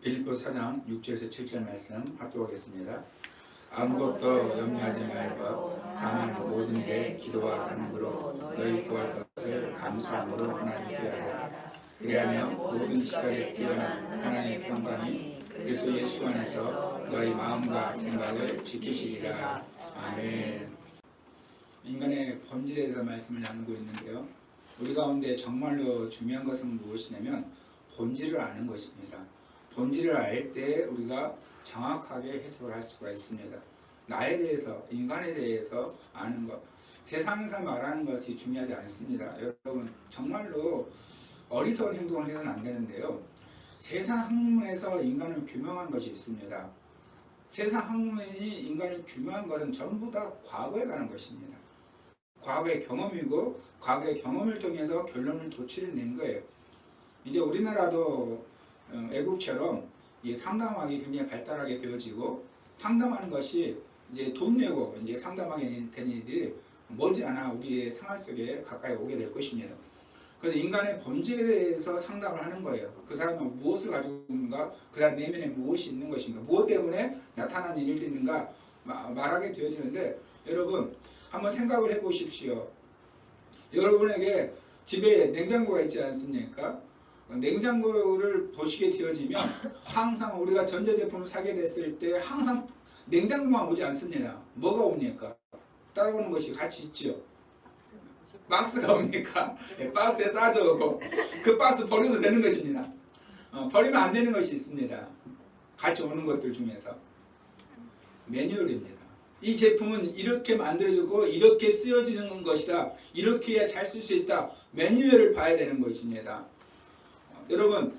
빌립보 4장 6절에서 7절 말씀 합독하겠습니다. 아무것도 염려하지 말고 다만 모든 게 기도와 간구로 너희 구할 것을 감사함으로 하나님께 하라. 그리하면 모든 시각에 뛰어난 하나님의 평강이 그리스도 예수 안에서 너희 마음과 생각을 지키시리라. 아멘. 인간의 본질에 대해서 말씀을 나누고 있는데요. 우리 가운데 정말로 중요한 것은 무엇이냐면 본질을 아는 것입니다. 본질을 알 때 우리가 정확하게 해석을 할 수가 있습니다. 나에 대해서, 인간에 대해서 아는 것, 세상에서 말하는 것이 중요하지 않습니다. 여러분 정말로 어리석은 행동을 해서는 안 되는데요. 세상 학문에서 인간을 규명한 것이 있습니다. 세상 학문이 인간을 규명한 것은 전부 다 과거에 관한 것입니다. 과거의 경험이고 과거의 경험을 통해서 결론을 도출해낸 거예요. 이제 우리나라도 애국처럼 상담학이 굉장히 발달하게 되어지고 상담하는 것이 이제 돈 내고 이제 상담하게 된 일들이 머지않아 우리의 생활 속에 가까이 오게 될 것입니다. 그래서 인간의 본질에 대해서 상담을 하는 거예요. 그 사람은 무엇을 가지고 있는가, 그 사람 내면에 무엇이 있는 것인가, 무엇 때문에 나타나는 일이 있는가 말하게 되어지는데, 여러분 한번 생각을 해보십시오. 여러분에게 집에 냉장고가 있지 않습니까? 냉장고를 보시게 되어지면 항상 우리가 전자제품을 사게 됐을 때 항상 냉장고만 오지 않습니다. 뭐가 옵니까? 따라오는 것이 같이 있죠. 박스가 옵니까? 박스에 싸져오고 그 박스 버려도 되는 것입니다. 버리면 안 되는 것이 있습니다. 같이 오는 것들 중에서 매뉴얼입니다. 이 제품은 이렇게 만들어지고 이렇게 쓰여지는 것이다. 이렇게 해야 잘 쓸 수 있다. 매뉴얼을 봐야 되는 것입니다. 여러분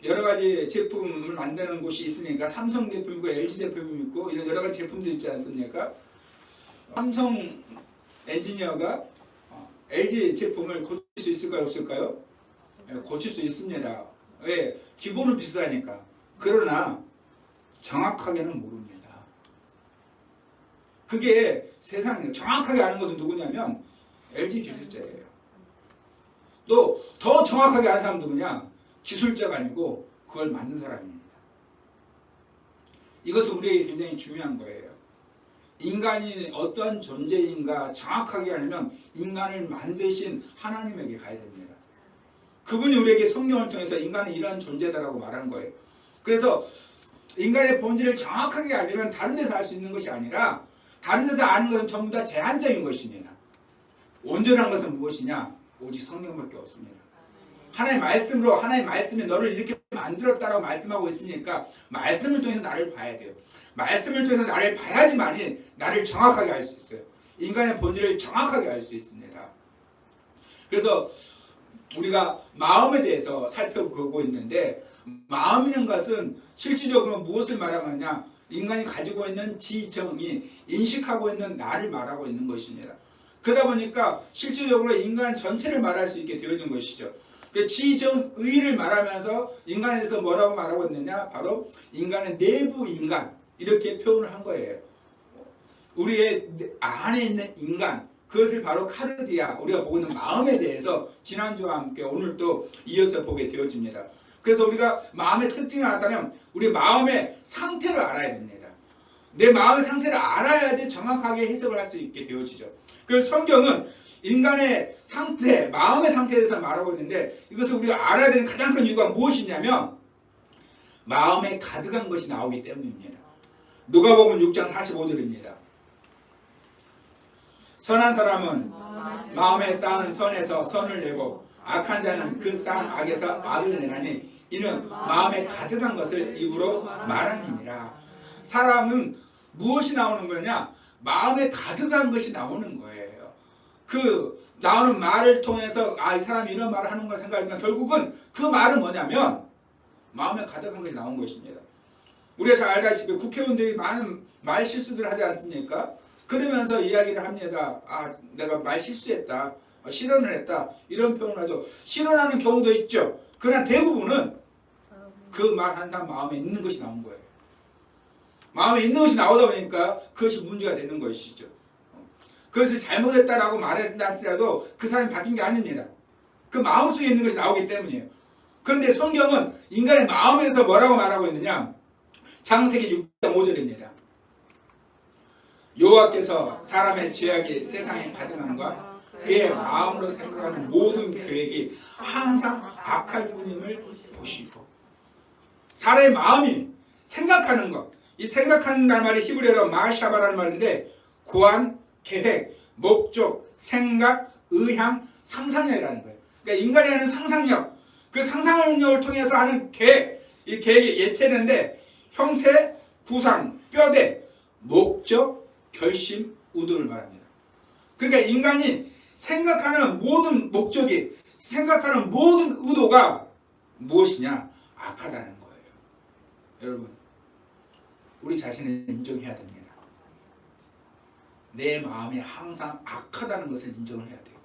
여러 가지 제품을 만드는 곳이 있으니까 삼성 제품이고 LG 제품이 있고 이런 여러 가지 제품들이 있지 않습니까? 삼성 엔지니어가 LG 제품을 고칠 수 있을까요? 없을까요? 고칠 수 있습니다. 왜? 기본은 비슷하니까. 그러나 정확하게는 모릅니다. 그게 세상에 정확하게 아는 것은 누구냐면 LG 기술자예요. 또 더 정확하게 아는 사람은 누구냐? 기술자가 아니고 그걸 만든 사람입니다. 이것은 우리에게 굉장히 중요한 거예요. 인간이 어떠한 존재인가 정확하게 알려면 인간을 만드신 하나님에게 가야 됩니다. 그분이 우리에게 성경을 통해서 인간은 이러한 존재다라고 말한 거예요. 그래서 인간의 본질을 정확하게 알려면 다른 데서 알 수 있는 것이 아니라 다른 데서 아는 것은 전부 다 제한적인 것입니다. 온전한 것은 무엇이냐? 오직 성경밖에 없습니다. 하나님의 말씀으로, 하나님의 말씀이 너를 이렇게 만들었다라고 말씀하고 있으니까 말씀을 통해서 나를 봐야 돼요. 말씀을 통해서 나를 봐야지만이 나를 정확하게 알 수 있어요. 인간의 본질을 정확하게 알 수 있습니다. 그래서 우리가 마음에 대해서 살펴보고 있는데, 마음이라는 것은 실질적으로 무엇을 말하느냐? 인간이 가지고 있는 지정이, 인식하고 있는 나를 말하고 있는 것입니다. 그러다 보니까 실질적으로 인간 전체를 말할 수 있게 되어진 것이죠. 그 지정의를 말하면서 인간에 대해서 뭐라고 말하고 있느냐? 바로 인간의 내부 인간, 이렇게 표현을 한 거예요. 우리의 안에 있는 인간, 그것을 바로 카르디아, 우리가 보고 있는 마음에 대해서 지난주와 함께 오늘 또 이어서 보게 되어집니다. 그래서 우리가 마음의 특징을 알았다면 우리 마음의 상태를 알아야 됩니다. 내 마음의 상태를 알아야지 정확하게 해석을 할 수 있게 되어지죠. 그래서 성경은 인간의 상태, 마음의 상태에 대해서 말하고 있는데, 이것을 우리가 알아야 되는 가장 큰 이유가 무엇이냐면 마음에 가득한 것이 나오기 때문입니다. 누가복음 6장 45절입니다. 선한 사람은 마음에 쌓은 선에서 선을 내고 악한 자는 그 쌓은 악에서 악을 내나니 이는 마음에 가득한 것을 입으로 말함이니라. 사람은 무엇이 나오는 거냐? 마음에 가득한 것이 나오는 거예요. 그 나오는 말을 통해서 이 사람이 이런 말을 하는 걸 생각하지만 결국은 그 말은 뭐냐면 마음에 가득한 것이 나온 것입니다. 우리가 잘 알다시피 국회의원들이 많은 말 실수들을 하지 않습니까? 그러면서 이야기를 합니다. 내가 말 실수했다. 실언을 했다. 이런 표현을 하죠. 실언하는 경우도 있죠. 그러나 대부분은 그 말 한 사람 마음에 있는 것이 나온 거예요. 마음에 있는 것이 나오다 보니까 그것이 문제가 되는 것이죠. 그것을 잘못했다라고 말했다 할지라도 그 사람이 바뀐 게 아닙니다. 그 마음속에 있는 것이 나오기 때문이에요. 그런데 성경은 인간의 마음에서 뭐라고 말하고 있느냐? 창세기 6장 5절입니다. 여호와께서 사람의 죄악이 세상에 가득함과 그의 마음으로 생각하는 모든 계획이 항상 악할 뿐임을 보시고. 사람의 마음이 생각하는 것, 이 생각한다는 말이 히브리어로 마샤바라는 말인데 고안, 계획, 목적, 생각, 의향, 상상력이라는 거예요. 그러니까 인간이 하는 상상력, 그 상상력을 통해서 하는 계획, 이 계획이 예체는데 형태, 구상, 뼈대, 목적, 결심, 의도를 말합니다. 그러니까 인간이 생각하는 모든 목적이, 생각하는 모든 의도가 무엇이냐? 악하다는 거예요. 여러분, 우리 자신을 인정해야 됩니다. 내 마음이 항상 악하다는 것을 인정을 해야 돼요.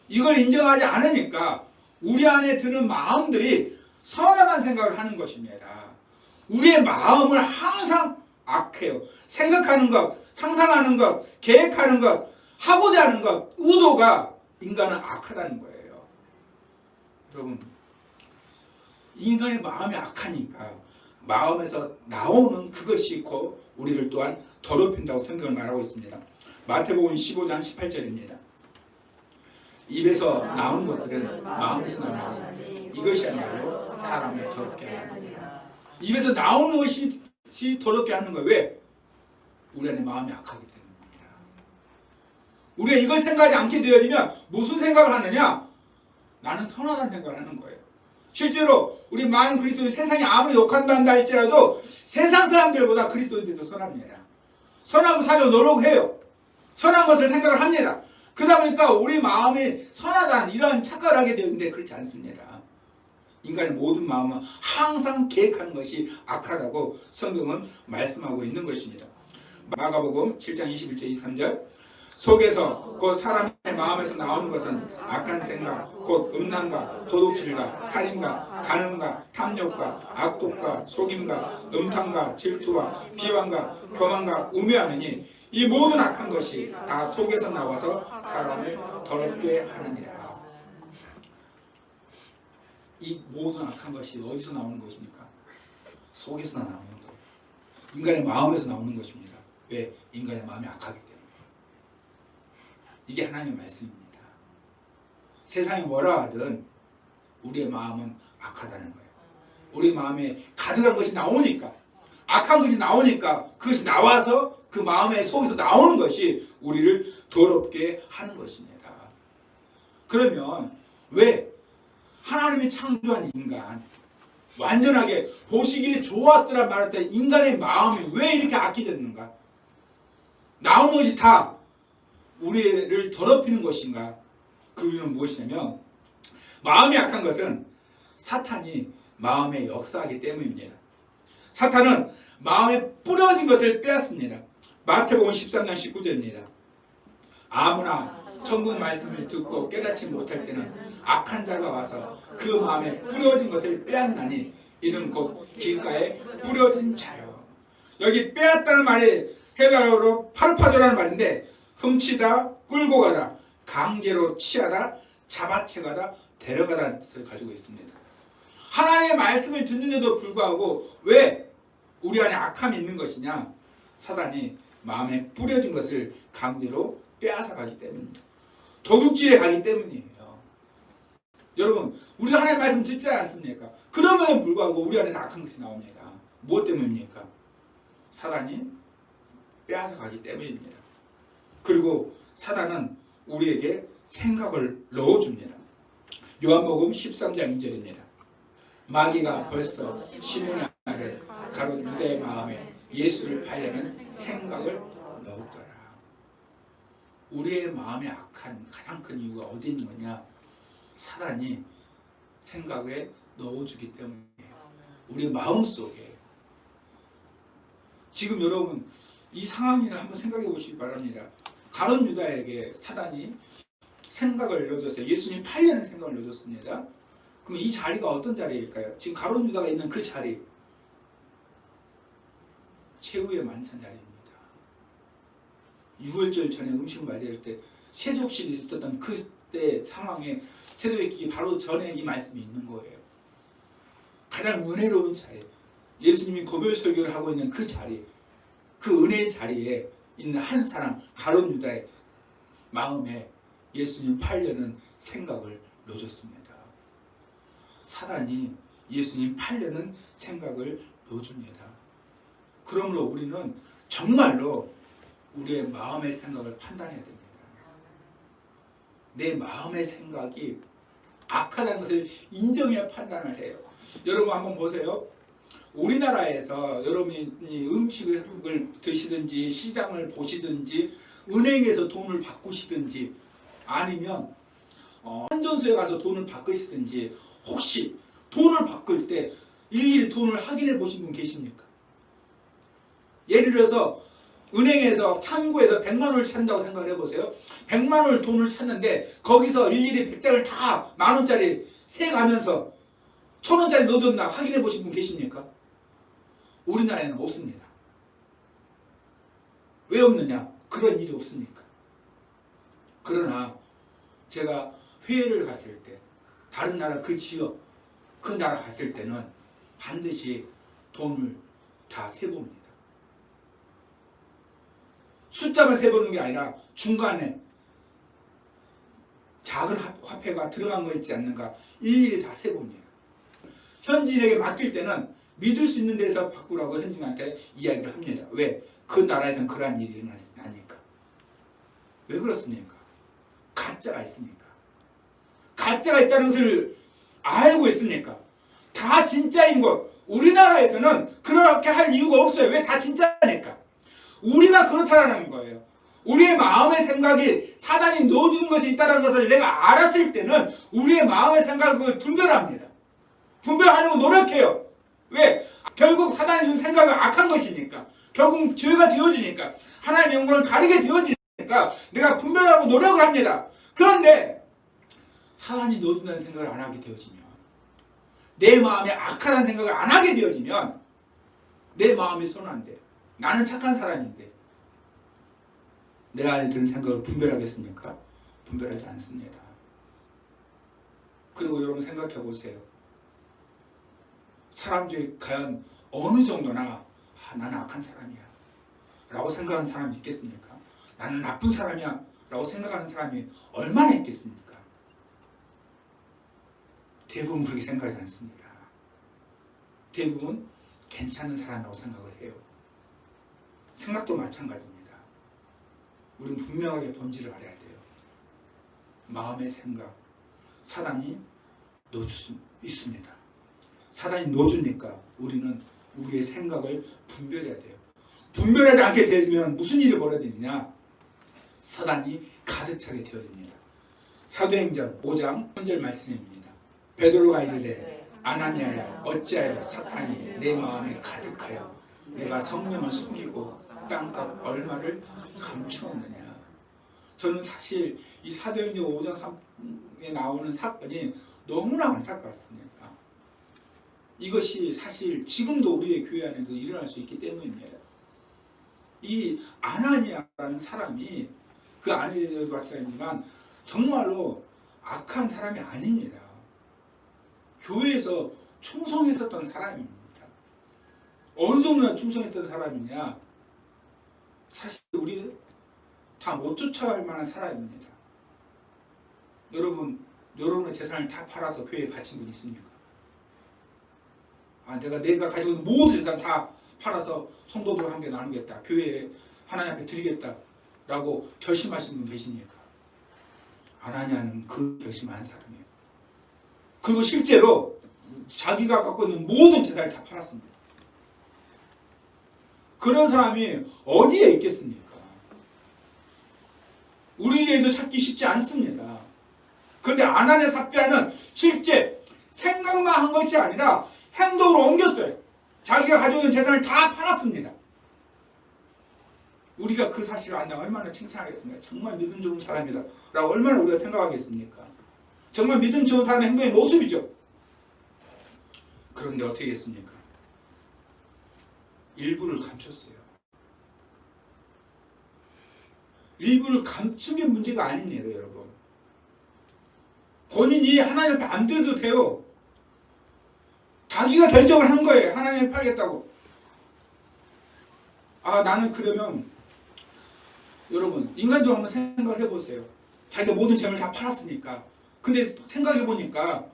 이걸 인정하지 않으니까 우리 안에 드는 마음들이 선하다는 생각을 하는 것입니다. 우리의 마음은 항상 악해요. 생각하는 것, 상상하는 것, 계획하는 것, 하고자 하는 것, 의도가 인간은 악하다는 거예요. 여러분, 인간의 마음이 악하니까 마음에서 나오는 그것이 곧 우리를 또한 더럽힌다고 성경을 말하고 있습니다. 마태복음 15장 18절입니다. 입에서 나오는 것들은 마음에서 나오는 이것이야말로 사람을 더럽게 하느니라. 입에서 나오는 것이 더럽게 하는 거예요. 왜? 우리 안에 마음이 악하기 때문입니다. 우리가 이걸 생각하지 않게 되어지면 무슨 생각을 하느냐? 나는 선하다는 생각을 하는 거예요. 실제로 우리 많은 그리스도인, 세상이 아무리 욕한다 한다 할지라도 세상 사람들보다 그리스도인들도 선합니다. 선하고 살려 노력을 해요. 선한 것을 생각을 합니다. 그러다 보니까 우리 마음이 선하다는 이러한 착각을 하게 되는데 그렇지 않습니다. 인간의 모든 마음은 항상 계획하는 것이 악하다고 성경은 말씀하고 있는 것입니다. 마가복음 7장 21절 23절 속에서 곧 사람의 마음에서 나오는 것은 악한 생각, 곧 음란과 도둑질과 살인과 간음과 탐욕과 악독과 속임과 음탕과 질투와 비방과 교만과 우매하느니 이 모든 악한 것이 다 속에서 나와서 사람을 더럽게 하느니라. 이 모든 악한 것이 어디서 나오는 것입니까? 속에서 나오는 거예요. 인간의 마음에서 나오는 것입니다. 왜? 인간의 마음이 악하기 때문에. 이게 하나님의 말씀입니다. 세상이 뭐라 하든 우리의 마음은 악하다는 거예요. 우리 마음에 가득한 것이 나오니까, 악한 것이 나오니까 그것이 나와서 그 마음의 속에서 나오는 것이 우리를 더럽게 하는 것입니다. 그러면 왜 하나님이 창조한 인간, 완전하게 보시기에 좋았더라 말할 때 인간의 마음이 왜 이렇게 악해졌는가? 나오는 것이 다 우리를 더럽히는 것인가? 그 이유는 무엇이냐면 마음이 악한 것은 사탄이 마음에 역사하기 때문입니다. 사탄은 마음에 뿌려진 것을 빼앗습니다. 마태복음 13장 19절입니다. 아무나 천국 말씀을 듣고 깨닫지 못할 때는 악한 자가 와서 그 마음에 뿌려진 것을 빼앗나니 이는 곧 길가에 뿌려진 자요. 여기 빼앗다는 말이 헬라어로 파르파도라는 말인데 훔치다, 끌고 가다, 강제로 취하다, 잡아채가다, 데려가다는 뜻을 가지고 있습니다. 하나님의 말씀을 듣는데도 불구하고 왜 우리 안에 악함이 있는 것이냐? 사단이 마음에 뿌려진 것을 강제로 빼앗아 가기 때문입니다. 도둑질에 가기 때문이에요. 여러분, 우리가 하나님의 말씀 듣지 않습니까? 그럼에도 불구하고 우리 안에서 악한 것이 나옵니다. 무엇 때문입니까? 사단이 빼앗아 가기 때문입니다. 그리고 사단은 우리에게 생각을 넣어줍니다. 요한복음 13장 2절입니다. 마귀가 벌써 시몬의 아들 가롯 유다의 마음에 예수를 팔려는 생각을 넣었더라. 우리의 마음에 악한 가장 큰 이유가 어디 있는 거냐? 사단이 생각에 넣어주기 때문이에요. 우리 마음속에. 지금 여러분 이 상황을 한번 생각해 보시기 바랍니다. 가롯 유다에게 사단이 생각을 넣어줬어요. 예수님 팔려는 생각을 넣어줬습니다. 그럼 이 자리가 어떤 자리일까요? 지금 가롯 유다가 있는 그 자리, 최후의 만찬 자리입니다. 유월절 전에 음식을 맞이할 때 세족실이 있었던 그 때 상황에 세도했기 바로 전에 이 말씀이 있는 거예요. 가장 은혜로운 자리, 예수님이 고별 설교를 하고 있는 그 자리, 그 은혜의 자리에 있는 한 사람 가룟 유다의 마음에 예수님 팔려는 생각을 놓아줬습니다. 사단이 예수님 팔려는 생각을 놓아줍니다. 그러므로 우리는 정말로 우리의 마음의 생각을 판단해야 됩니다. 내 마음의 생각이 악하다는 것을 인정해야 판단을 해요. 여러분 한번 보세요. 우리나라에서 여러분이 음식을 드시든지 시장을 보시든지 은행에서 돈을 바꾸시든지 아니면 환전소에 가서 돈을 바꾸시든지 혹시 돈을 바꿀 때 일일이 돈을 확인해 보신 분 계십니까? 예를 들어서 은행에서 창구에서 100만 원을 찾는다고 생각을 해보세요. 100만 원 돈을 찾는데 거기서 일일이 100장을 다 만원짜리 세가면서 1000원짜리 넣어줬나 확인해 보신 분 계십니까? 우리나라에는 없습니다. 왜 없느냐? 그런 일이 없으니까. 그러나 제가 회의를 갔을 때 다른 나라 그 지역 그 나라 갔을 때는 반드시 돈을 다 세봅니다. 숫자만 세보는 게 아니라 중간에 작은 화폐가 들어간 거 있지 않는가 일일이 다 세봅니다. 현지인에게 맡길 때는 믿을 수 있는 데서 바꾸라고 현지인한테 이야기를 합니다. 왜? 그 나라에서는 그러한 일이 일어나니까. 왜 그렇습니까? 가짜가 있으니까. 가짜가 있다는 것을 알고 있으니까. 다 진짜인 것. 우리나라에서는 그렇게 할 이유가 없어요. 왜? 다 진짜니까. 우리가 그렇다라는 거예요. 우리의 마음의 생각이 사단이 넣어주는 것이 있다는 것을 내가 알았을 때는 우리의 마음의 생각을 그걸 분별합니다. 분별하려고 노력해요. 왜? 결국 사단이 준 생각은 악한 것이니까. 결국 죄가 되어지니까. 하나님의 영광을 가리게 되어지니까 내가 분별하고 노력을 합니다. 그런데 사단이 넣어준다는 생각을 안 하게 되어지면, 내 마음에 악하다는 생각을 안 하게 되어지면 내 마음이 손 안 돼요. 나는 착한 사람인데 내 안에 드는 생각을 분별하겠습니까? 분별하지 않습니다. 그리고 여러분 생각해 보세요. 사람 중에 과연 어느 정도나 나는 악한 사람이야 라고 생각하는 사람이 있겠습니까? 나는 나쁜 사람이야 라고 생각하는 사람이 얼마나 있겠습니까? 대부분 그렇게 생각하지 않습니다. 대부분 괜찮은 사람이라고 생각을 해요. 생각도 마찬가지입니다. 우리는 분명하게 본질을 알아야 돼요. 마음의 생각, 사단이 넣어줄 수 있습니다. 사단이 넣어주니까 우리는 우리의 생각을 분별해야 돼요. 분별하지 않게 되면 무슨 일이 벌어지느냐? 사단이 가득 차게 되어집니다. 사도행전 5장 3절 말씀입니다. 베드로가 이르되 아나니아야 어찌하여 사탄이 내 마음에 가득하여 내가 성령을 숨기고 땅값 얼마를 감추었느냐. 저는 사실 이 사도행전 5장 3에 나오는 사건이 너무나 안타깝습니다. 이것이 사실 지금도 우리의 교회 안에도 일어날 수 있기 때문입니다. 이 아나니아라는 사람이 그 아내도 마찬가지지만 정말로 악한 사람이 아닙니다. 교회에서 충성했었던 사람입니다. 어느 정도나 충성했던 사람이냐? 사실 우리 다 못 쫓아갈 만한 사람입니다. 여러분의 재산을 다 팔아서 교회에 바친 분 있습니까? 내가 가지고 있는 모든 재산 다 팔아서 성도들 함께 나누겠다. 교회에 하나님 앞에 드리겠다라고 결심하신 분 계십니까? 아나니아는 그 결심한 사람이에요. 그리고 실제로 자기가 갖고 있는 모든 재산을 다 팔았습니다. 그런 사람이 어디에 있겠습니까? 우리에게도 찾기 쉽지 않습니다. 그런데 아나니아 삽비라는 실제 생각만 한 것이 아니라 행동으로 옮겼어요. 자기가 가지고 있는 재산을 다 팔았습니다. 우리가 그 사실을 안다면 얼마나 칭찬하겠습니까? 정말 믿음 좋은 사람이다 라고 얼마나 우리가 생각하겠습니까? 정말 믿음 좋은 사람의 행동의 모습이죠. 그런데 어떻게 했습니까? 일부를 감췄어요. 일부를 감춘 게 문제가 아닙니다, 여러분. 본인이 하나님 앞에 안 드려도 돼요. 자기가 결정을 한 거예요. 하나님을 팔겠다고. 아, 나는 그러면 여러분 인간적으로 한번 생각을 해보세요. 자기가 모든 재물을 다 팔았으니까. 근데 생각해보니까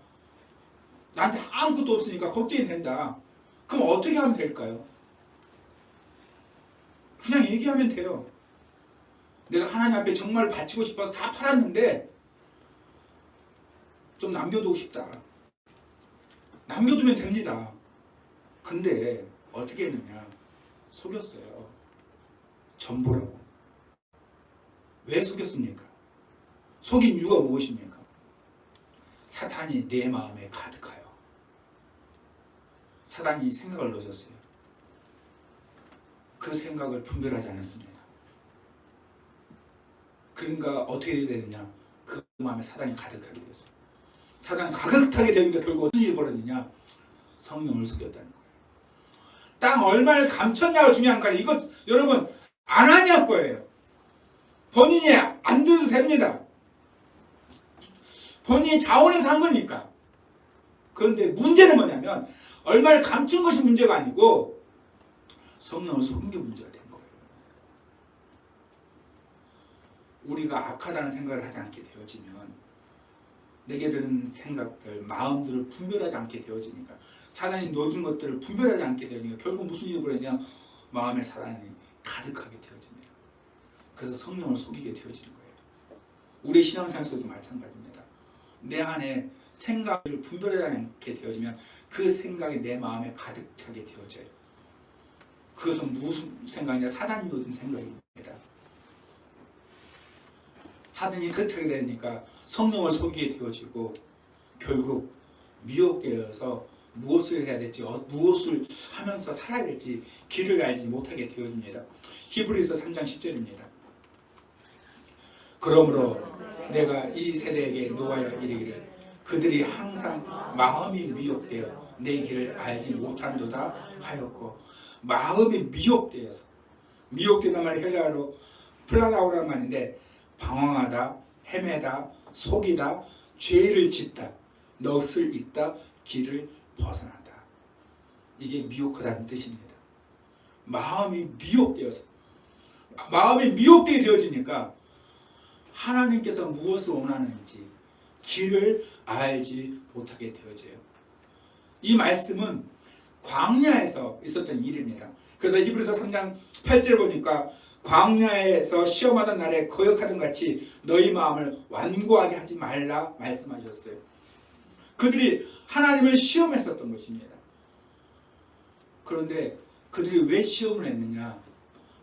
나한테 아무것도 없으니까 걱정이 된다. 그럼 어떻게 하면 될까요? 그냥 얘기하면 돼요. 내가 하나님 앞에 정말 바치고 싶어서 다 팔았는데 좀 남겨두고 싶다. 남겨두면 됩니다. 근데 어떻게 했느냐? 속였어요. 전부라고. 왜 속였습니까? 속인 이유가 무엇입니까? 사탄이 내 마음에 가득하여. 사탄이 생각을 넣어줬어요. 그 생각을 분별하지 않았습니다. 그러니까 어떻게 되느냐? 그 마음에 사탄이 가득하게 됐어요. 사탄이 가득하게 되니까 결국 어떤 일이 벌어지냐? 성령을 속였다는 거예요. 땅 얼마를 감췄냐가 중요한 거예요. 이거 여러분 안 하냐 거예요. 본인이 안 들어도 됩니다. 본인이 자원해서 한 거니까. 그런데 문제는 뭐냐면 얼마를 감춘 것이 문제가 아니고 성령을 속인 게 문제가 된 거예요. 우리가 악하다는 생각을 하지 않게 되어지면 내게 드는 생각들, 마음들을 분별하지 않게 되어지니까 사단이 놓은 것들을 분별하지 않게 되니까 결국 무슨 일이 벌어지냐? 마음에 사단이 가득하게 되어집니다. 그래서 성령을 속이게 되어지는 거예요. 우리 신앙생활에서도 마찬가지입니다. 내 안에 생각을 분별하지 않게 되어지면 그 생각이 내 마음에 가득 차게 되어져요. 그것은 무슨 생각이냐? 사단이 놓은 생각입니다. 사단이 가득 차게 되니까 성령을 속이게 되어지고 결국 미혹되어서 무엇을 해야 될지 무엇을 하면서 살아야 될지 길을 알지 못하게 되어집니다. 히브리서 3장 10절입니다. 그러므로 내가 이 세대에게 노하여 이르기를 그들이 항상 마음이 미혹되어 내 길을 알지 못한도다 하였고, 마음이 미혹되어서, 미혹되는 말이 헬라어로 플라나오라는 말인데 방황하다, 헤매다, 속이다, 죄를 짓다, 넋을 잇다, 길을 벗어나다. 이게 미혹하다는 뜻입니다. 마음이 미혹되어서, 마음이 미혹되게 되어지니까 하나님께서 무엇을 원하는지 길을 알지 못하게 되어져요. 이 말씀은 광야에서 있었던 일입니다. 그래서 히브리서 3장 8절 보니까 광야에서 시험하던 날에 거역하던 같이 너희 마음을 완고하게 하지 말라 말씀하셨어요. 그들이 하나님을 시험했었던 것입니다. 그런데 그들이 왜 시험을 했느냐?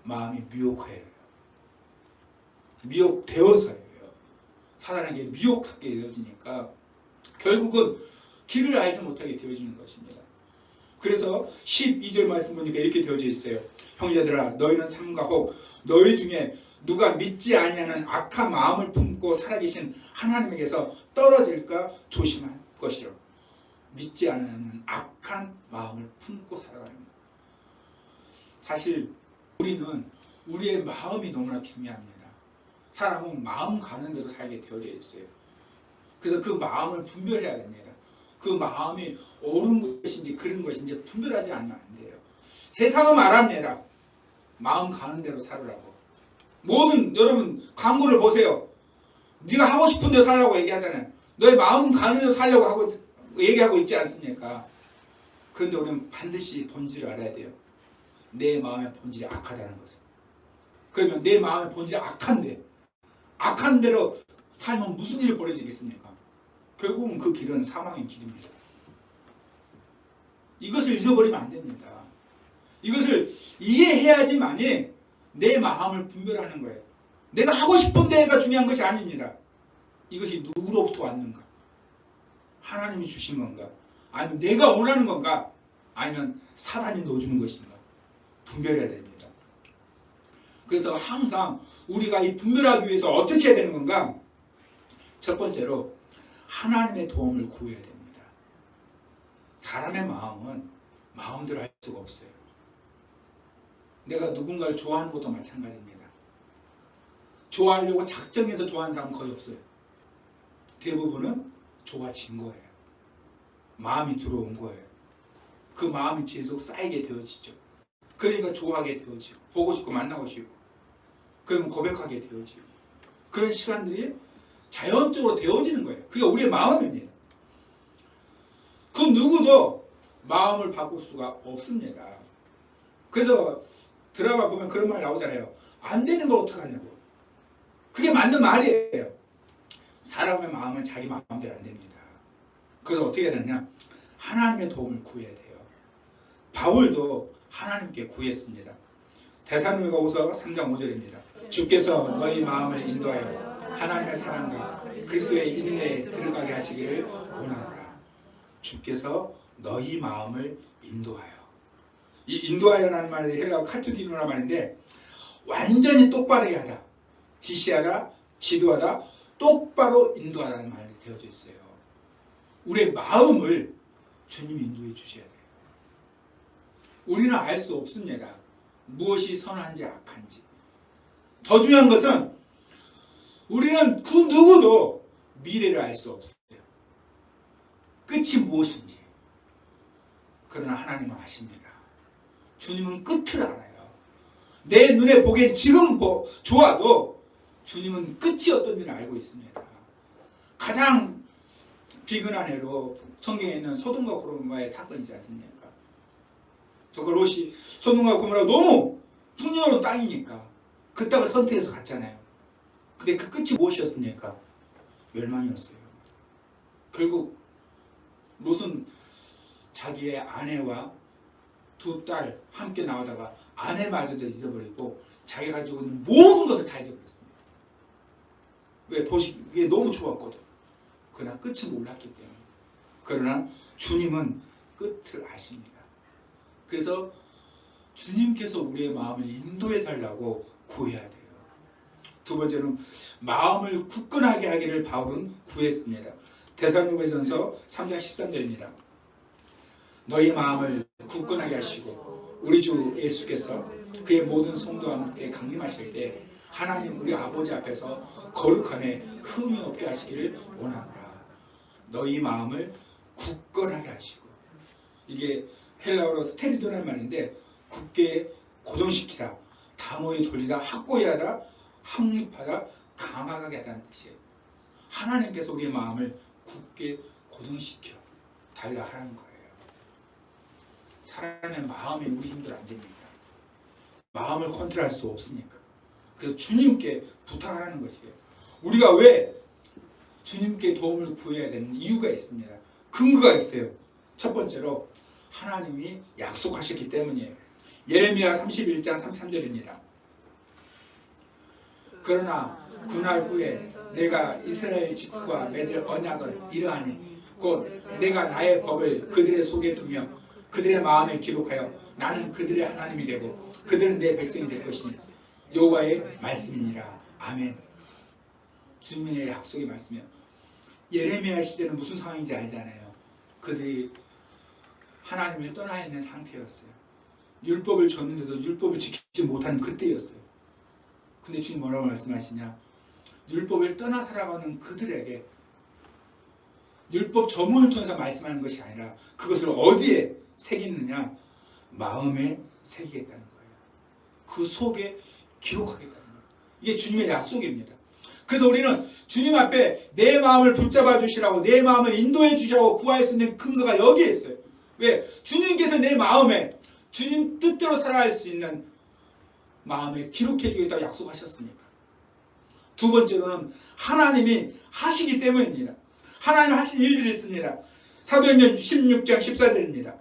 마음이 미혹해요. 미혹되어서예요. 사단에게 미혹하게 되어지니까 결국은 길을 알지 못하게 되어지는 것입니다. 그래서 12절 말씀 보니까 이렇게 되어져 있어요. 형제들아 너희는 삼가 혹 너희 중에 누가 믿지 아니하는 악한 마음을 품고 살아계신 하나님에게서 떨어질까 조심할 것이라. 믿지 않는 악한 마음을 품고 살아가는 것. 사실 우리는 우리의 마음이 너무나 중요합니다. 사람은 마음 가는 대로 살게 되어져 있어요. 그래서 그 마음을 분별해야 됩니다. 그 마음이 옳은 것인지 그른 것인지 분별하지 않으면 안 돼요. 세상은 말합니다. 마음 가는 대로 살으라고. 모든 여러분 광고를 보세요. 네가 하고 싶은 대로 살라고 얘기하잖아요. 너의 마음 가는 대로 살려고 하고 얘기하고 있지 않습니까? 그런데 우리는 반드시 본질을 알아야 돼요. 내 마음의 본질이 악하다는 것을. 그러면 내 마음의 본질이 악한 대로 살면 무슨 일이 벌어지겠습니까? 결국은 그 길은 사망의 길입니다. 이것을 잊어버리면 안 됩니다. 이것을 이해해야지만이 내 마음을 분별하는 거예요. 내가 하고 싶은 데가 중요한 것이 아닙니다. 이것이 누구로부터 왔는가? 하나님이 주신 건가? 아니면 내가 원하는 건가? 아니면 사단이 넣어주는 것인가? 분별해야 됩니다. 그래서 항상 우리가 이 분별하기 위해서 어떻게 해야 되는 건가? 첫 번째로 하나님의 도움을 구해야 됩니다. 사람의 마음은 마음대로 할 수가 없어요. 내가 누군가를 좋아하는 것도 마찬가지입니다. 좋아하려고 작정해서 좋아하는 사람은 거의 없어요. 대부분은 좋아진 거예요. 마음이 들어온 거예요. 그 마음이 계속 쌓이게 되어지죠. 그러니까 좋아하게 되어지고 보고 싶고 만나고 싶고 그러면 고백하게 되어지고 그런 시간들이 자연적으로 되어지는 거예요. 그게 우리의 마음입니다. 그 누구도 마음을 바꿀 수가 없습니다. 그래서 드라마 보면 그런 말 나오잖아요. 안 되는 걸 어떡하냐고. 그게 맞는 말이에요. 사람의 마음은 자기 마음대로 안 됩니다. 그래서 어떻게 해야 되느냐? 하나님의 도움을 구해야 돼요. 바울도 하나님께 구했습니다. 데살로니가후서 3장 5절입니다. 주께서 너희 마음을 인도하여 하나님의 사랑과 그리스도의 인내에 들어가게 하시기를 원하노라. 주께서 너희 마음을 인도하여. 이 인도하여라는 말이 헬라어 카투디노라는 말인데 완전히 똑바르게 하다, 지시하다, 지도하다, 똑바로 인도하라는 말이 되어져 있어요. 우리의 마음을 주님이 인도해 주셔야 돼요. 우리는 알 수 없습니다. 무엇이 선한지 악한지. 더 중요한 것은 우리는 그 누구도 미래를 알 수 없어요. 끝이 무엇인지. 그러나 하나님은 아십니다. 주님은 끝을 알아요. 내 눈에 보기엔 지금 좋아도 주님은 끝이 어떤지를 알고 있습니다. 가장 비근한 예로 성경에 있는 소돔과 고모라의 사건이지 않습니까? 저거 롯이 소돔과 고모라가 너무 풍요로운 땅이니까 그 땅을 선택해서 갔잖아요. 근데 그 끝이 무엇이었습니까? 멸망이었어요. 결국 롯은 자기의 아내와 두 딸 함께 나오다가 아내마저도 잊어버리고 자기가 가지고 있는 모든 것을 다 잊어버렸습니다. 왜? 보시기에 너무 좋았거든. 그러나 끝은 몰랐기 때문에. 그러나 주님은 끝을 아십니다. 그래서 주님께서 우리의 마음을 인도해 달라고 구해야 돼요. 두 번째는 마음을 굳건하게 하기를 바울은 구했습니다. 데살로니가전서 3장 13절입니다. 너희 마음을 굳건하게 하시고 우리 주 예수께서 그의 모든 성도와 함께 강림하실 때 하나님 우리 아버지 앞에서 거룩함에 흠이 없게 하시기를 원합니다. 너희 마음을 굳건하게 하시고, 이게 헬라어로 스테리도라는 말인데 굳게 고정시키다, 담호에 돌리다, 확고히 하다, 확립하다, 강하게 하다는 뜻이에요. 하나님께서 우리의 마음을 굳게 고정시켜 달라 하라는 거예요. 사람의 마음이 우리 힘대로 안 됩니다. 마음을 컨트롤할 수 없으니까. 그래서 주님께 부탁하라는 것이에요. 우리가 왜 주님께 도움을 구해야 되는 이유가 있습니다. 근거가 있어요. 첫 번째로 하나님이 약속하셨기 때문이에요. 예레미야 31장 33절입니다. 그러나 그날 후에 내가 이스라엘 집과 맺을 언약을 이러하니 곧 내가 나의 법을 그들의 속에 두며 그들의 마음에 기록하여 나는 그들의 하나님이 되고 그들은 내 백성이 될 것이니 여호와의 말씀이니라. 아멘. 주님의 약속의 말씀이요. 예레미야 시대는 무슨 상황인지 알잖아요. 그들이 하나님을 떠나 있는 상태였어요. 율법을 줬는데도 율법을 지키지 못하는 그때였어요. 근데 주님 뭐라고 말씀하시냐? 율법을 떠나 살아가는 그들에게 율법 전문을 통해서 말씀하는 것이 아니라 그것을 어디에 새기느냐? 마음에 새기겠다는 거예요. 그 속에 기록하겠다는 거예요. 이게 주님의 약속입니다. 그래서 우리는 주님 앞에 내 마음을 붙잡아 주시라고, 내 마음을 인도해 주시라고 구할 수 있는 근거가 여기에 있어요. 왜? 주님께서 내 마음에 주님 뜻대로 살아갈 수 있는 마음에 기록해 주겠다고 약속하셨으니까. 두 번째로는 하나님이 하시기 때문입니다. 하나님 하신 일들이 있습니다. 사도행전 16장 14절입니다.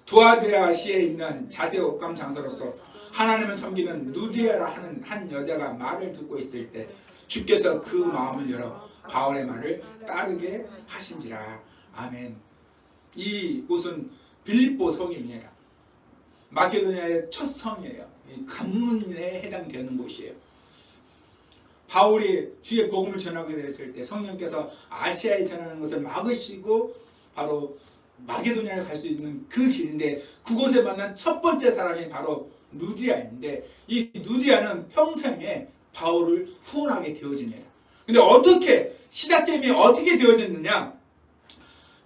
두아디아시에 있는 자세 옷감 장사로서 하나님을 섬기는 누디아라 하는 한 여자가 말을 듣고 있을 때 주께서 그 마음을 열어 바울의 말을 따르게 하신지라. 아멘. 이곳은 빌립보 성입니다. 마케도니아의 첫 성이에요. 관문에 해당되는 곳이에요. 바울이 주의 복음을 전하게 되었을 때 성령께서 아시아에 전하는 것을 막으시고 바로 마게도니아를 갈 수 있는 그 길인데 그곳에 만난 첫 번째 사람이 바로 누디아인데 이 누디아는 평생에 바울을 후원하게 되어집니다. 근데 어떻게 시작점이 어떻게 되어졌느냐?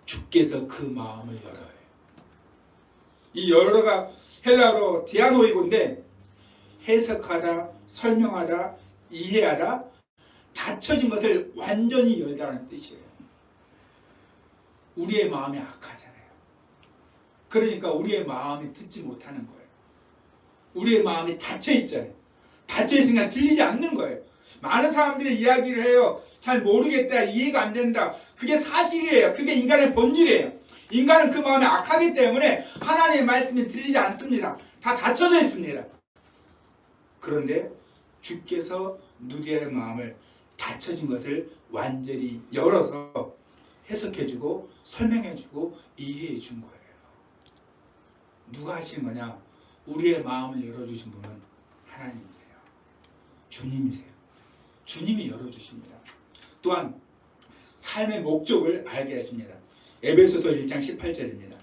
주께서 그 마음을 열어요. 이 열어가 헬라어로 디아노이고인데 해석하다, 설명하다, 이해하다, 닫혀진 것을 완전히 열다는 뜻이에요. 우리의 마음이 악하잖아요. 그러니까 우리의 마음이 듣지 못하는 거예요. 우리의 마음이 닫혀 있잖아요. 닫혀 있으니까 들리지 않는 거예요. 많은 사람들이 이야기를 해요. 잘 모르겠다, 이해가 안 된다. 그게 사실이에요. 그게 인간의 본질이에요. 인간은 그 마음이 악하기 때문에 하나님의 말씀이 들리지 않습니다. 다 닫혀져 있습니다. 그런데 주께서 누구의 마음을 닫혀진 것을 완전히 열어서 해석해주고 설명해주고 이해해준 거예요. 누가 하신 거냐? 우리의 마음을 열어주신 분은 하나님이세요. 주님이세요. 주님이 열어주십니다. 또한 삶의 목적을 알게 하십니다. 에베소서 1장 18절입니다.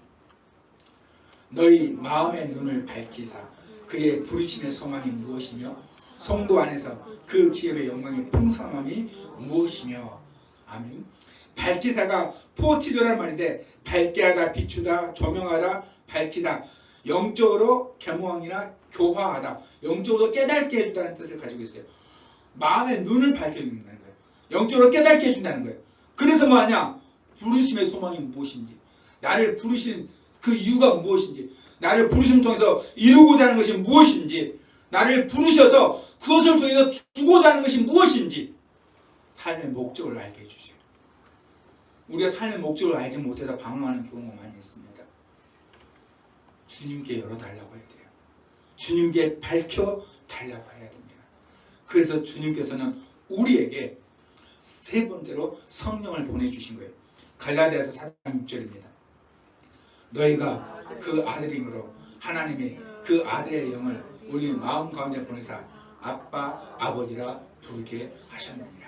너희 마음의 눈을 밝히사 그의 부르심의 소망이 무엇이며 성도 안에서 그 기업의 영광의 풍성함이 무엇이며. 아멘. 밝히사가 포티조라는 말인데 밝게 하다, 비추다, 조명하다, 밝히다, 영적으로 계몽이나 교화하다, 영적으로 깨닫게 해준다는 뜻을 가지고 있어요. 마음의 눈을 밝혀준다는 거예요. 영적으로 깨닫게 해준다는 거예요. 그래서 뭐하냐? 부르심의 소망이 무엇인지, 나를 부르신 그 이유가 무엇인지, 나를 부르심을 통해서 이루고자 하는 것이 무엇인지, 나를 부르셔서 그것을 통해서 주고자 하는 것이 무엇인지 삶의 목적을 알게 해주세요. 우리가 삶의 목적을 알지 못해서 방황하는 경우가 많이 있습니다. 주님께 열어달라고 해야 돼요. 주님께 밝혀달라고 해야 됩니다. 그래서 주님께서는 우리에게 세 번째로 성령을 보내주신 거예요. 갈라디아서 4장 6절입니다. 너희가 그 아들임으로 하나님의 그 아들의 영을 우리 마음 가운데 보내사 아빠, 아버지라 부르게 하셨느니라.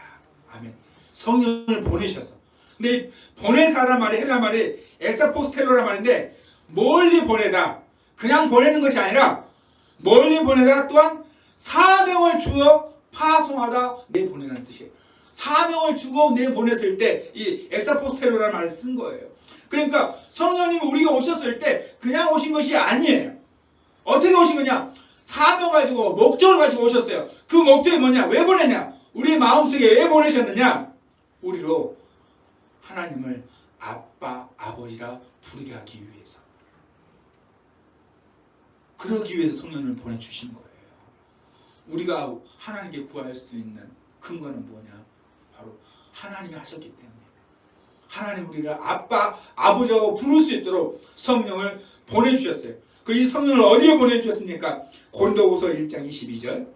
아멘. 성령을 보내셔서. 근데 보내사란 말이 헬라 말이 에사포스텔로란 말인데 멀리 보내다. 그냥 보내는 것이 아니라 멀리 보내다 또한 사명을 주어 파송하다 내보내는 뜻이에요. 사명을 주고 내보냈을 때 이 엑사포스텔로라는 말을 쓴 거예요. 그러니까 성령님이 우리가 오셨을 때 그냥 오신 것이 아니에요. 어떻게 오신 거냐? 사명 가지고 목적을 가지고 오셨어요. 그 목적이 뭐냐? 왜 보내냐? 우리 마음속에 왜 보내셨느냐? 우리로 하나님을 아빠, 아버지라 부르게 하기 위해서. 그러기 위해서 성령을 보내주신 거예요. 우리가 하나님께 구할 수 있는 근거는 뭐냐? 바로 하나님이 하셨기 때문에. 하나님 우리를 아빠, 아버지라고 부를 수 있도록 성령을 보내주셨어요. 그 이 성령을 어디에 보내주셨습니까? 고린도후서 1장 22절.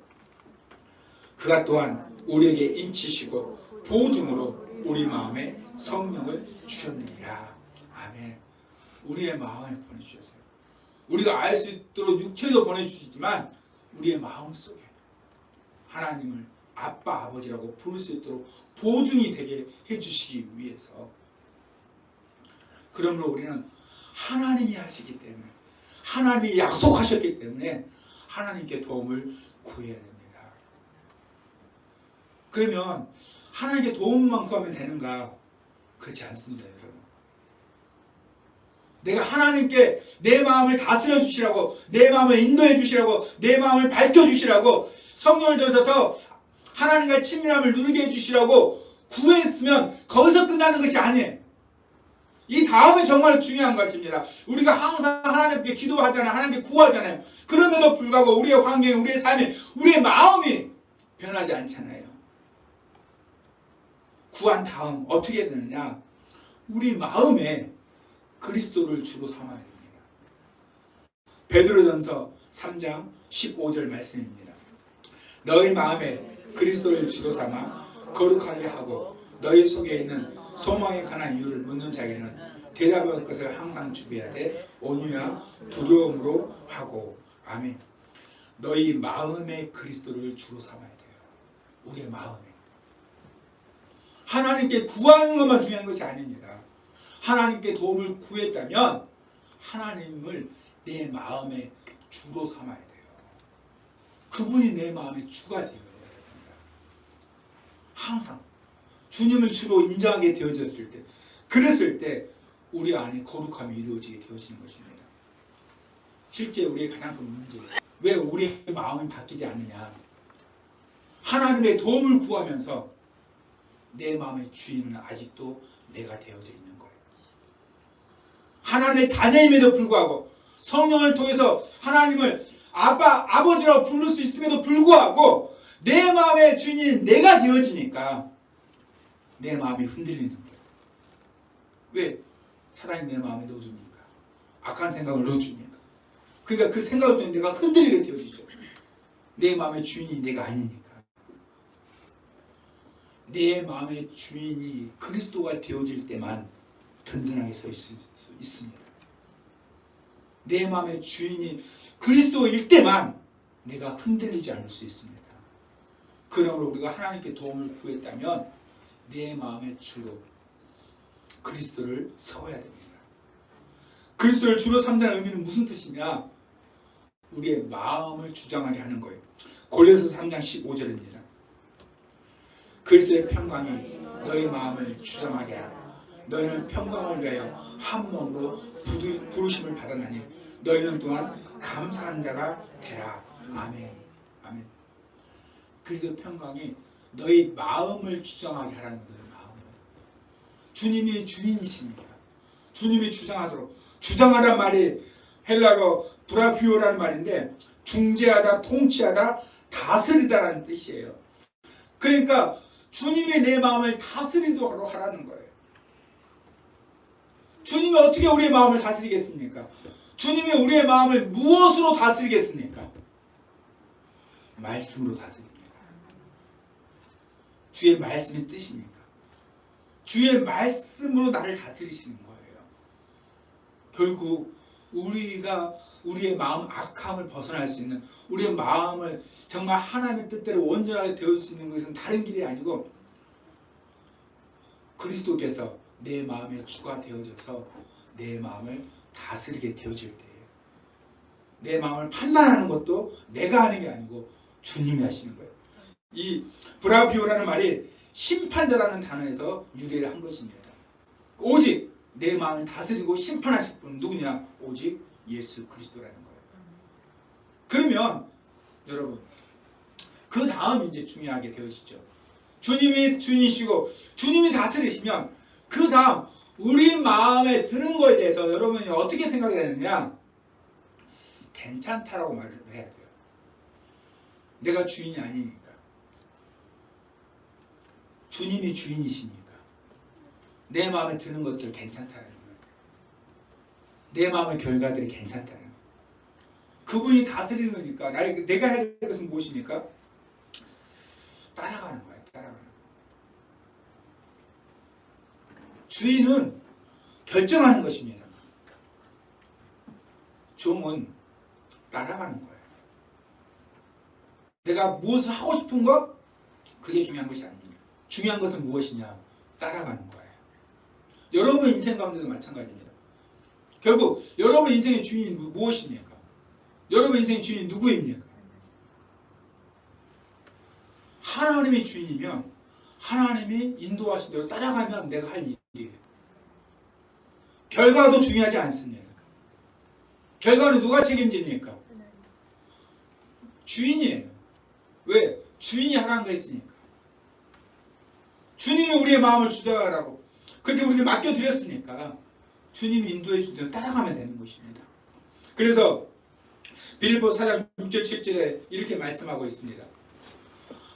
그가 또한 우리에게 인치시고 보증으로 우리 마음에 성령을 주셨느니라. 아멘. 우리의 마음에 보내주셨어요. 우리가 알 수 있도록 육체도 보내주시지만 우리의 마음속에 하나님을 아빠, 아버지라고 부를 수 있도록 보증이 되게 해주시기 위해서. 그러므로 우리는 하나님이 하시기 때문에, 하나님이 약속하셨기 때문에 하나님께 도움을 구해야 됩니다. 그러면 하나님께 도움만 구하면 되는가? 그렇지 않습니다, 여러분. 내가 하나님께 내 마음을 다스려 주시라고, 내 마음을 인도해 주시라고, 내 마음을 밝혀 주시라고, 성령을 통해서 더 하나님과의 친밀함을 누리게 해주시라고 구했으면 거기서 끝나는 것이 아니에요. 이 다음에 정말 중요한 것입니다. 우리가 항상 하나님께 기도하잖아요. 하나님께 구하잖아요. 그럼에도 불구하고 우리의 환경이, 우리의 삶이, 우리의 마음이 변하지 않잖아요. 구한 다음 어떻게 되느냐? 우리 마음에 그리스도를 주로 삼아야 됩니다. 베드로전서 3장 15절 말씀입니다. 너희 마음에 그리스도를 주로 삼아 거룩하게 하고 너희 속에 있는 소망에 관한 이유를 묻는 자에게는 대답할 것을 항상 준비해야 돼. 온유와 두려움으로 하고. 아멘. 너희 마음에 그리스도를 주로 삼아야 돼요. 우리의 마음에. 하나님께 구하는 것만 중요한 것이 아닙니다. 하나님께 도움을 구했다면 하나님을 내 마음에 주로 삼아야 돼요. 그분이 내 마음의 주가 되어야 됩니다. 항상 주님을 주로 인정하게 되어졌을 때, 그랬을 때 우리 안에 거룩함이 이루어지게 되어지는 것입니다. 실제 우리의 가장 큰 문제예요. 왜 우리의 마음이 바뀌지 않느냐? 하나님의 도움을 구하면서 내 마음의 주인은 아직도 내가 되어져 있는 거예요. 하나님의 자녀임에도 불구하고 성령을 통해서 하나님을 아버지라고 부를 수 있음에도 불구하고 내 마음의 주인이 내가 되어지니까 내 마음이 흔들리는 거예요. 왜? 사단이 내 마음에 넣어주니까. 악한 생각을 넣어주니까. 그러니까 그 생각을 통해 내가 흔들리게 되어지죠. 내 마음의 주인이 내가 아니니까. 내 마음의 주인이 그리스도가 되어질 때만 든든하게 서 있을 수 있습니다. 내 마음의 주인이 그리스도일 때만 내가 흔들리지 않을 수 있습니다. 그러므로 우리가 하나님께 도움을 구했다면 내 마음의 주로 그리스도를 세워야 됩니다. 그리스도를 주로 삼다는 의미는 무슨 뜻이냐? 우리의 마음을 주장하게 하는 거예요. 골로새서 3장 15절입니다. 그리스도의 평강이 너희 마음을 주장하게 하라. 너희는 평강을 위하여 한 몸으로 부르심을 받았나니 너희는 또한 감사한 자가 되라. 아멘. 아멘. 그리스도의 평강이 너희 마음을 주장하게 하라는 거예요. 마음을. 주님이 주인이십니다. 주님이 주장하란 말이 헬라어 브라피오라는 말인데 중재하다, 통치하다, 다스리다라는 뜻이에요. 그러니까 주님이 내 마음을 다스리도록 하라는 거예요. 주님이 어떻게 우리의 마음을 다스리겠습니까? 주님이 우리의 마음을 무엇으로 다스리겠습니까? 말씀으로 다스립니다. 주의 말씀이 뜻이니까. 주의 말씀으로 나를 다스리시는 거예요. 결국 우리가 우리의 마음 악함을 벗어날 수 있는, 우리의 마음을 정말 하나님의 뜻대로 온전하게 되어줄 수 있는 것은 다른 길이 아니고 그리스도께서 내 마음의 주가 되어져서 내 마음을 다스리게 되어질 때예요. 내 마음을 판단하는 것도 내가 하는 게 아니고 주님이 하시는 거예요. 이 브라비오라는 말이 심판자라는 단어에서 유래를 한 것입니다. 오직 내 마음을 다스리고 심판하실 분은 누구냐? 오직 예수 그리스도라는 거예요. 그러면 여러분 그 다음 이제 중요하게 되어지죠. 주님이 주인이시고 주님이 다스리시면 그 다음 우리 마음에 드는 거에 대해서 여러분이 어떻게 생각이 되느냐? 괜찮다라고 말을 해야 돼요. 내가 주인이 아니니까. 주님이 주인이시니까. 내 마음에 드는 것들 괜찮다는 거예요. 내 마음의 결과들이 괜찮다는 거예요. 그분이 다스리는 거니까 내가 해야 될 것은 무엇입니까? 따라가는 거예요. 따라가는 거예요. 주인은 결정하는 것입니다. 종은 따라가는 거예요. 내가 무엇을 하고 싶은 것? 그게 중요한 것이 아닙니다. 중요한 것은 무엇이냐? 따라가는 거예요. 여러분 인생 가운데도 마찬가지입니다. 결국 여러분 인생의 주인이 무엇입니까? 여러분 인생의 주인이 누구입니까? 하나님이 주인이면 하나님이 인도하신 대로 따라가면 내가 할 일이에요. 결과도 중요하지 않습니다. 결과는 누가 책임집니까? 주인이에요. 왜? 주인이 하라는 거 했으니까. 주님이 우리의 마음을 주장하라고 그렇게 우리에게 맡겨드렸으니까 주님이 인도해 준 대로 따라가면 되는 것입니다. 그래서 빌립보 4장 6절 7절에 이렇게 말씀하고 있습니다.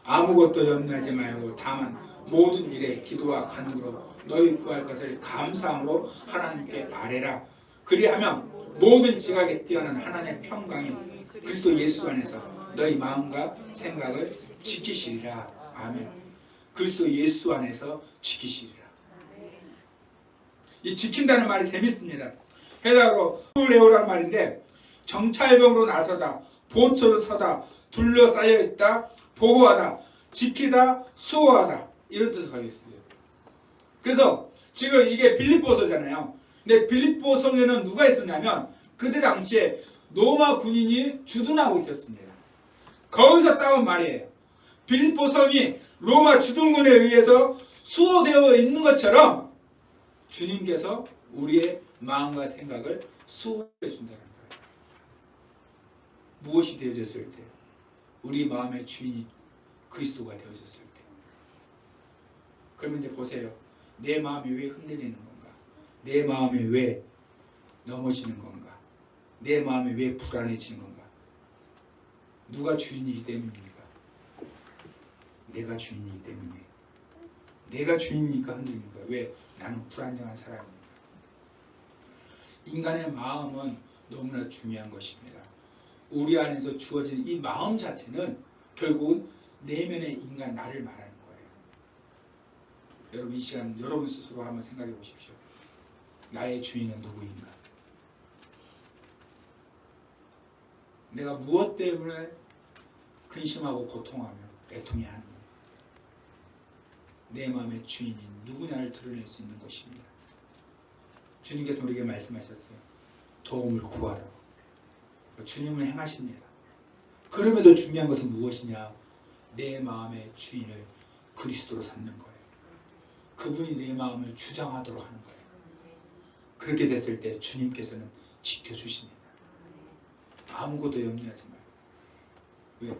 아무것도 염려하지 말고 다만 모든 일에 기도와 간구로 너희 구할 것을 감사함으로 하나님께 아뢰라. 그리하면 모든 지각에 뛰어난 하나님의 평강이 그리스도 예수 안에서 너희 마음과 생각을 지키시리라. 아멘. 그리스도 예수 안에서 지키시리라. 이 지킨다는 말이 재밌습니다. 헬라어로 수레오라는 말인데 정찰병으로 나서다, 보초로 서다, 둘러싸여 있다, 보호하다, 지키다, 수호하다 이런 뜻을 가지고 있어요. 그래서 지금 이게 빌립보서잖아요. 근데 빌립보 성에는 누가 있었냐면 그때 당시에 로마 군인이 주둔하고 있었습니다. 거기서 따온 말이에요. 빌립보 성이 로마 주둔군에 의해서 수호되어 있는 것처럼 주님께서 우리의 마음과 생각을 수호해 준다는 거예요. 무엇이 되어졌을 때? 우리 마음의 주인이 그리스도가 되어졌을 때. 그러면 이제 보세요. 내 마음이 왜 흔들리는 건가? 내 마음이 왜 넘어지는 건가? 내 마음이 왜 불안해지는 건가? 누가 주인이기 때문입니까? 내가 주인이기 때문에. 내가 주인이니까 흔들리는 거야. 왜? 나는 불안정한 사람입니다. 인간의 마음은 너무나 중요한 것입니다. 우리 안에서 주어진 이 마음 자체는 결국은 내면의 인간 나를 말하는 거예요. 여러분 이 시간 여러분 스스로 한번 생각해 보십시오. 나의 주인은 누구인가? 내가 무엇 때문에 근심하고 고통하며 애통해 하는 거예요. 내 마음의 주인이 누구냐를 드러낼 수 있는 것입니다. 주님께서 우리에게 말씀하셨어요. 도움을 구하라고. 주님은 행하십니다. 그럼에도 중요한 것은 무엇이냐? 내 마음의 주인을 그리스도로 삼는 거예요. 그분이 내 마음을 주장하도록 하는 거예요. 그렇게 됐을 때 주님께서는 지켜주십니다. 아무것도 염려하지 마요. 왜?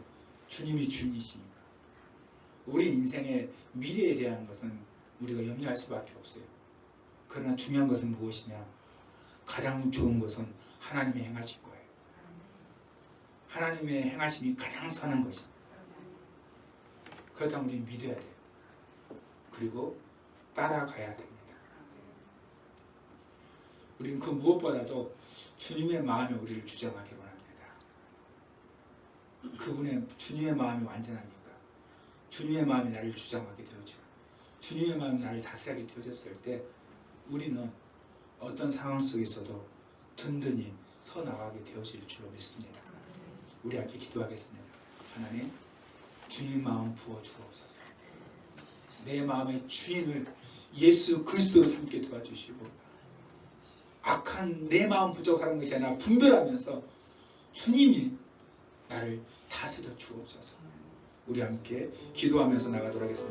주님이 주인이시니까. 우리 인생의 미래에 대한 것은 우리가 염려할 수밖에 없어요. 그러나 중요한 것은 무엇이냐? 가장 좋은 것은 하나님의 행하실 거예요. 하나님의 행하심이 가장 선한 것입니다. 그렇다면 우리는 믿어야 돼요. 그리고 따라가야 됩니다. 우리는 그 무엇보다도 주님의 마음이 우리를 주장하기 원합니다. 그분의 주님의 마음이 완전하니까 주님의 마음이 나를 주장하게 되어져. 주님의 마음이 나를 다스리게 되어졌을 때 우리는 어떤 상황 속에서도 든든히 서 나가게 되어질 줄로 믿습니다. 우리 함께 기도하겠습니다. 하나님, 주님 마음 부어 주옵소서. 내 마음의 주인을 예수 그리스도로 삼게 도와주시고 악한 내 마음 부족하는 것이 아니라 분별하면서 주님이 나를 다스려 주옵소서. 우리 함께 기도하면서 나가도록 하겠습니다.